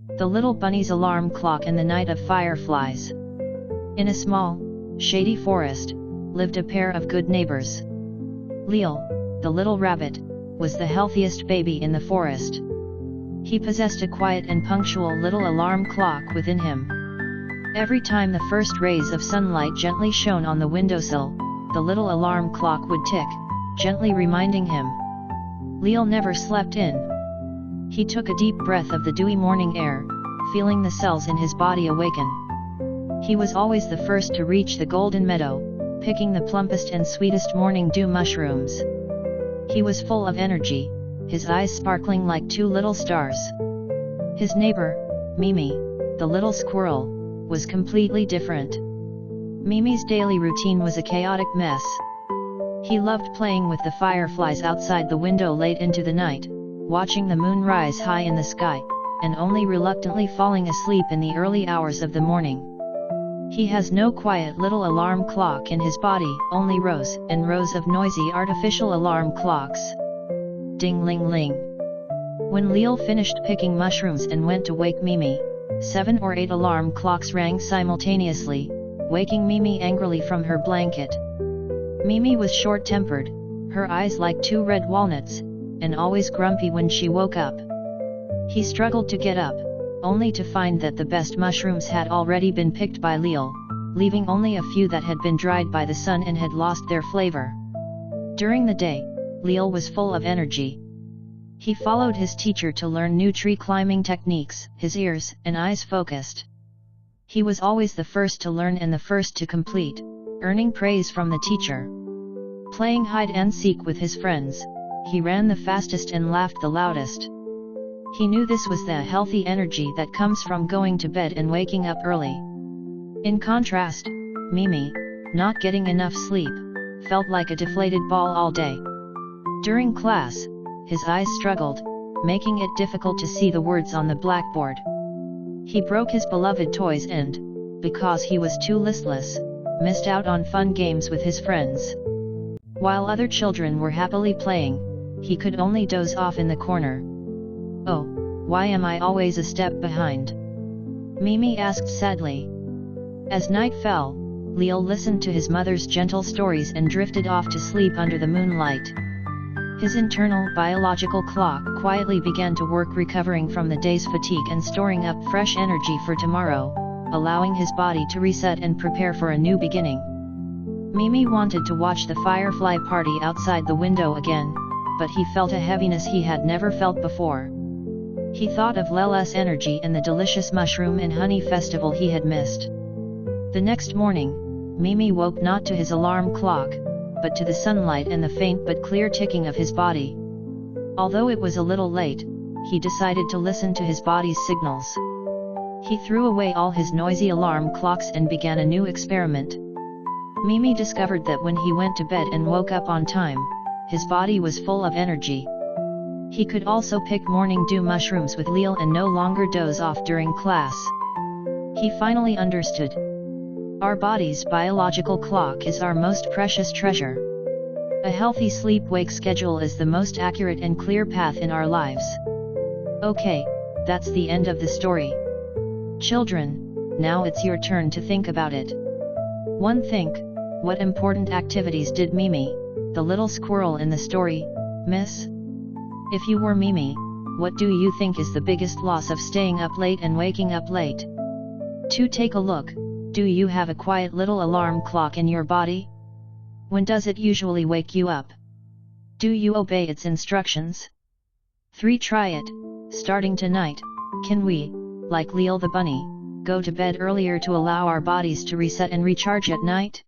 The little bunny's alarm clock and the night of fireflies. In a small, shady forest, lived a pair of good neighbors. Leo, the little rabbit, was the healthiest baby in the forest. He possessed a quiet and punctual little alarm clock within him. Every time the first rays of sunlight gently shone on the windowsill, the little alarm clock would tick, gently reminding him. Leo never slept in. He took a deep breath of the dewy morning air, feeling the cells in his body awaken. He was always the first to reach the golden meadow, picking the plumpest and sweetest morning dew mushrooms. He was full of energy, his eyes sparkling like two little stars. His neighbor, Mimi, the little squirrel, was completely different. Mimi's daily routine was a chaotic mess. He loved playing with the fireflies outside the window late into the night, watching the moon rise high in the sky, and only reluctantly falling asleep in the early hours of the morning. He has no quiet little alarm clock in his body, only rows and rows of noisy artificial alarm clocks. Ding-ling-ling. When Leo finished picking mushrooms and went to wake Mimi, 7 or 8 alarm clocks rang simultaneously, waking Mimi angrily from her blanket. Mimi was short-tempered, her eyes like 2 red walnuts, and always grumpy when she woke up. He struggled to get up, only to find that the best mushrooms had already been picked by Leo, leaving only a few that had been dried by the sun and had lost their flavor. During the day, Leo was full of energy. He followed his teacher to learn new tree climbing techniques, his ears and eyes focused. He was always the first to learn and the first to complete, earning praise from the teacher. Playing hide and seek with his friends, he ran the fastest and laughed the loudest. He knew this was the healthy energy that comes from going to bed and waking up early. In contrast, Mimi, not getting enough sleep, felt like a deflated ball all day. During class, his eyes struggled, making it difficult to see the words on the blackboard. He broke his beloved toys and, because he was too listless, missed out on fun games with his friends. While other children were happily playing, he could only doze off in the corner. "Oh, why am I always a step behind?" Mimi asked sadly. As night fell, Leo listened to his mother's gentle stories and drifted off to sleep under the moonlight. His internal biological clock quietly began to work, recovering from the day's fatigue and storing up fresh energy for tomorrow, allowing his body to reset and prepare for a new beginning. Mimi wanted to watch the firefly party outside the window again, but he felt a heaviness he had never felt before. He thought of Lela's energy and the delicious mushroom and honey festival he had missed. The next morning, Mimi woke not to his alarm clock, but to the sunlight and the faint but clear ticking of his body. Although it was a little late, he decided to listen to his body's signals. He threw away all his noisy alarm clocks and began a new experiment. Mimi discovered that when he went to bed and woke up on time, his body was full of energy. He could also pick morning dew mushrooms with Leo and no longer doze off during class. He finally understood. Our body's biological clock is our most precious treasure. A healthy sleep-wake schedule is the most accurate and clear path in our lives. Okay, that's the end of the story. Children, now it's your turn to think about it. 1. Think, what important activities did Mimi, the little squirrel in the story, miss? If you were Mimi, what do you think is the biggest loss of staying up late and waking up late? 2. Take a look. Do you have a quiet little alarm clock in your body? When does it usually wake you up? Do you obey its instructions? 3. Try it, starting tonight. Can we, like Leo the bunny, go to bed earlier to allow our bodies to reset and recharge at night?